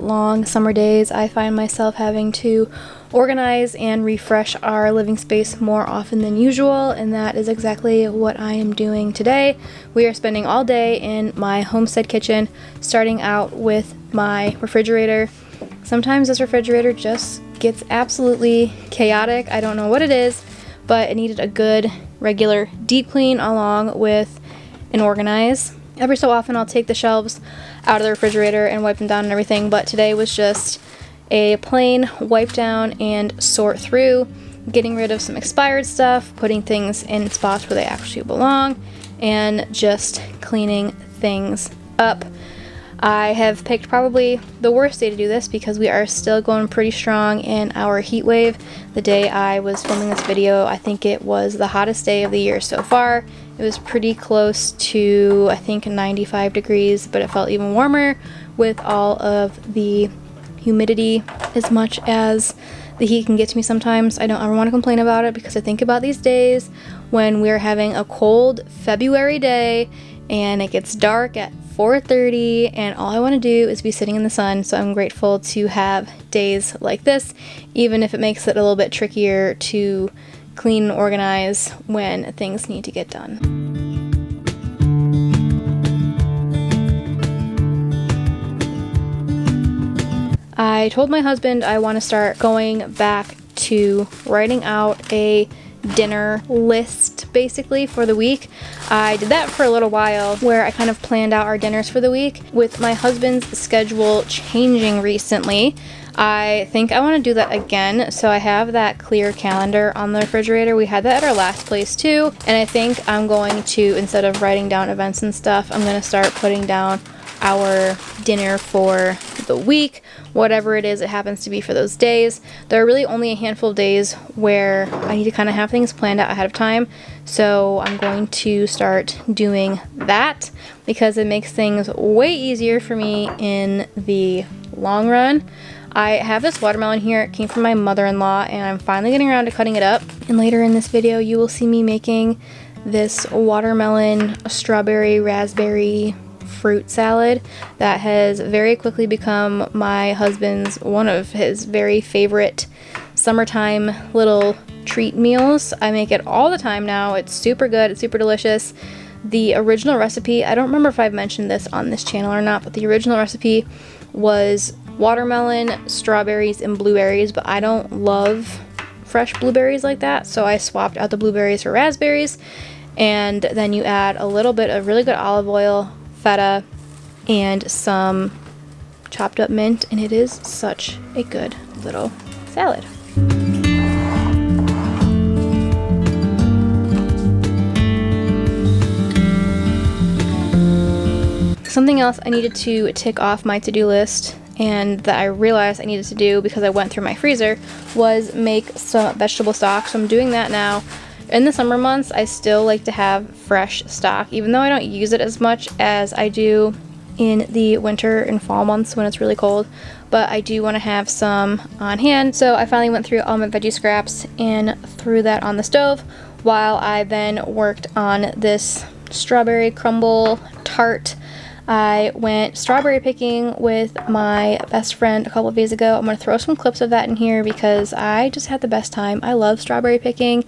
long summer days, I find myself having to organize and refresh our living space more often than usual, and that is exactly what I am doing today. We are spending all day in my Homestead kitchen, starting out with my refrigerator. Sometimes this refrigerator just gets absolutely chaotic. I don't know what it is, but it needed a good regular deep clean along with an organize. Every so often I'll take the shelves out of the refrigerator and wipe them down and everything, but today was just a plain wipe down and sort through, getting rid of some expired stuff, putting things in spots where they actually belong, and just cleaning things up. I have picked probably the worst day to do this because we are still going pretty strong in our heat wave. The day I was filming this video, I think it was the hottest day of the year so far. It was pretty close to, I think, 95 degrees, but it felt even warmer with all of the humidity. As much as the heat can get to me sometimes, I don't ever want to complain about it because I think about these days when we're having a cold February day and it gets dark at 4:30 and all I want to do is be sitting in the sun. So I'm grateful to have days like this, even if it makes it a little bit trickier to clean and organize when things need to get done. I told my husband I want to start going back to writing out a dinner list basically for the week. I did that for a little while where I kind of planned out our dinners for the week. With my husband's schedule changing recently, I think I want to do that again. So I have that clear calendar on the refrigerator. We had that at our last place too, and I think I'm going to, instead of writing down events and stuff, I'm going to start putting down our dinner for the week, whatever it is it happens to be for those days. There are really only a handful of days where I need to kind of have things planned out ahead of time, so I'm going to start doing that because it makes things way easier for me in the long run. I have this watermelon here. It came from my mother-in-law and I'm finally getting around to cutting it up, and later in this video you will see me making this watermelon strawberry raspberry fruit salad that has very quickly become my husband's one of his very favorite summertime little treat meals. I make it all the time now. It's super good. It's super delicious. The original recipe, I don't remember if I've mentioned this on this channel or not, but the original recipe was watermelon, strawberries, and blueberries, but I don't love fresh blueberries like that, so I swapped out the blueberries for raspberries, and then you add a little bit of really good olive oil, feta, and some chopped up mint, and it is such a good little salad. Something else I needed to tick off my to-do list and that I realized I needed to do because I went through my freezer was make some vegetable stock. So I'm doing that now. In the summer months, I still like to have fresh stock, even though I don't use it as much as I do in the winter and fall months when it's really cold, but I do want to have some on hand. So I finally went through all my veggie scraps and threw that on the stove while I then worked on this strawberry crumble tart. I went strawberry picking with my best friend a couple of days ago. I'm going to throw some clips of that in here because I just had the best time. I love strawberry picking.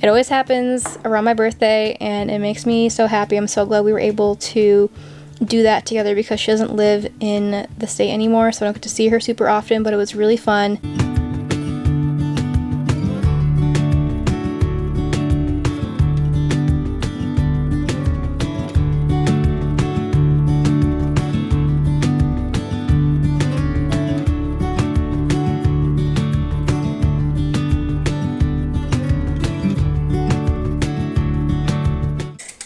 It always happens around my birthday and it makes me so happy. I'm so glad we were able to do that together because she doesn't live in the state anymore, so I don't get to see her super often, but it was really fun.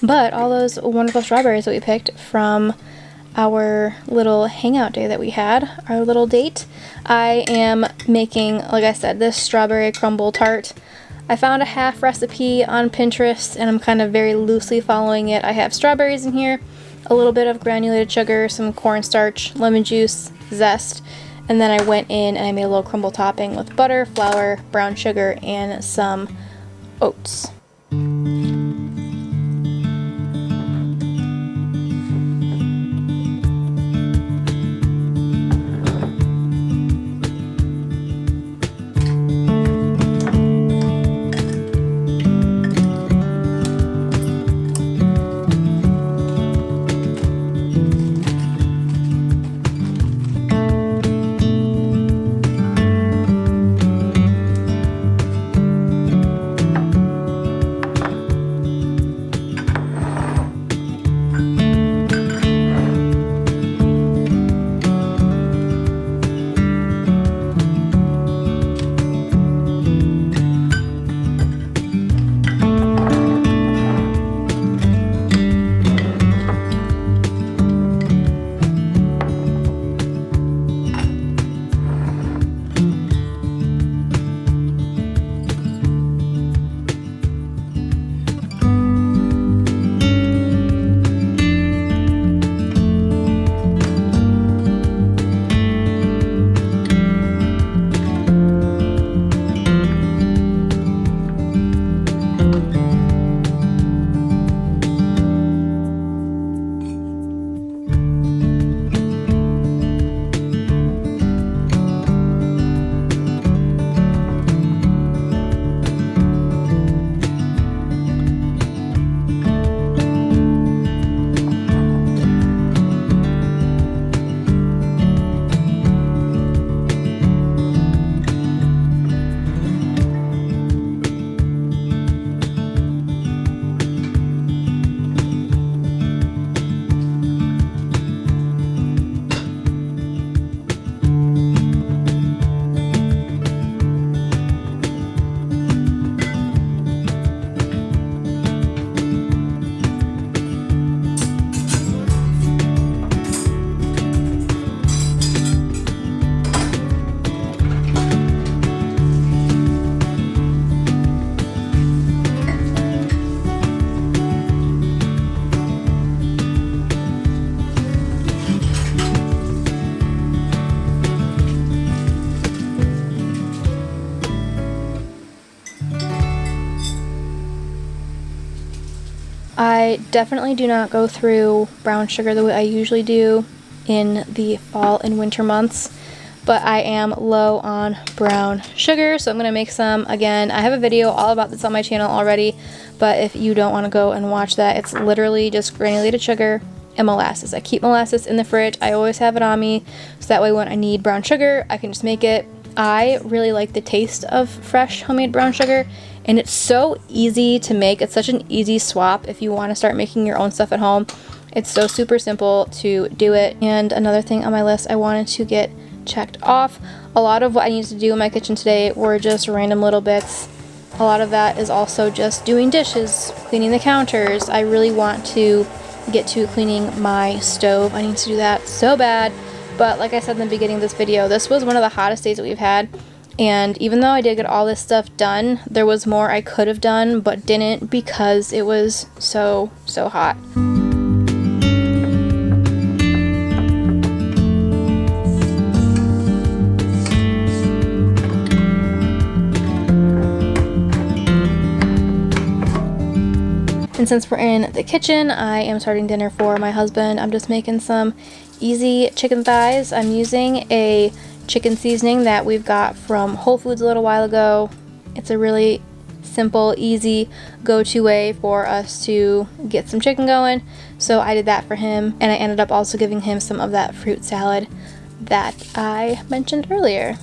But all those wonderful strawberries that we picked from our little hangout day that we had, our little date, I am making, like I said, this strawberry crumble tart. I found a half recipe on Pinterest and I'm kind of very loosely following it. I have strawberries in here, a little bit of granulated sugar, some cornstarch, lemon juice, zest, and then I went in and I made a little crumble topping with butter, flour, brown sugar, and some oats. I definitely do not go through brown sugar the way I usually do in the fall and winter months, but I am low on brown sugar, so I'm going to make some. Again, I have a video all about this on my channel already, but if you don't want to go and watch that, it's literally just granulated sugar and molasses. I keep molasses in the fridge. I always have it on me, so that way when I need brown sugar, I can just make it. I really like the taste of fresh homemade brown sugar, and it's so easy to make. It's such an easy swap if you want to start making your own stuff at home. It's so super simple to do it. And another thing on my list I wanted to get checked off. A lot of what I needed to do in my kitchen today were just random little bits. A lot of that is also just doing dishes, cleaning the counters. I really want to get to cleaning my stove. I need to do that so bad. But like I said in the beginning of this video, this was one of the hottest days that we've had. And even though I did get all this stuff done, there was more I could have done but didn't because it was so hot. And since we're in the kitchen, I am starting dinner for my husband. I'm just making some easy chicken thighs. I'm using a chicken seasoning that we've got from Whole Foods a little while ago. It's a really simple, easy go-to way for us to get some chicken going. So I did that for him, and I ended up also giving him some of that fruit salad that I mentioned earlier.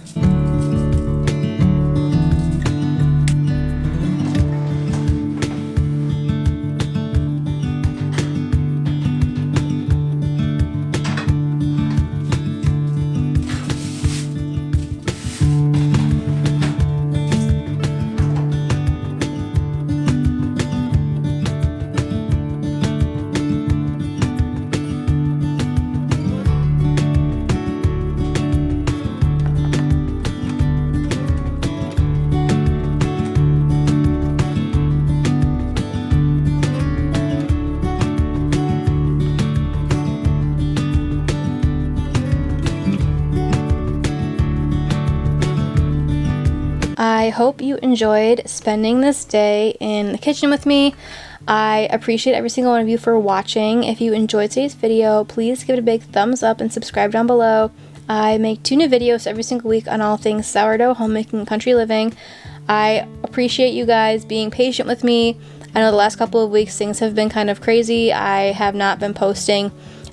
I hope you enjoyed spending this day in the kitchen with me. I appreciate every single one of you for watching. If you enjoyed today's video, please give it a big thumbs up and subscribe down below. I make 2 new videos every single week on all things sourdough, homemaking, and country living. I appreciate you guys being patient with me. I know the last couple of weeks things have been kind of crazy. I have not been posting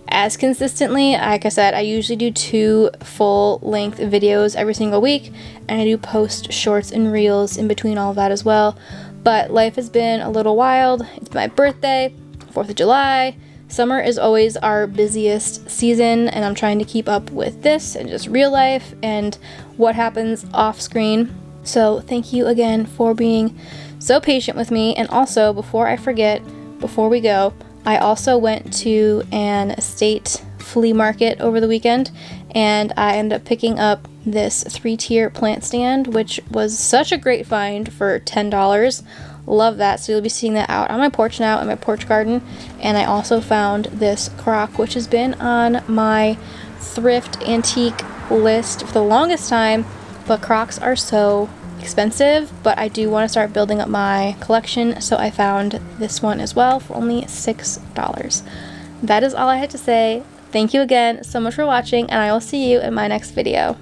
as consistently. Like I said, I usually do 2 full-length videos every single week, and I do post shorts and reels in between all of that as well. But life has been a little wild. It's my birthday, 4th of July. Summer is always our busiest season, and I'm trying to keep up with this and just real life and what happens off screen. So thank you again for being so patient with me. And also, before I forget, before we go, I also went to an estate flea market over the weekend, and I ended up picking up this 3-tier plant stand, which was such a great find for $10. Love that. So you'll be seeing that out on my porch now, in my porch garden. And I also found this crock, which has been on my thrift antique list for the longest time, but crocks are so expensive, but I do want to start building up my collection, so I found this one as well for only $6. That is all I had to say. Thank you again so much for watching, and I will see you in my next video.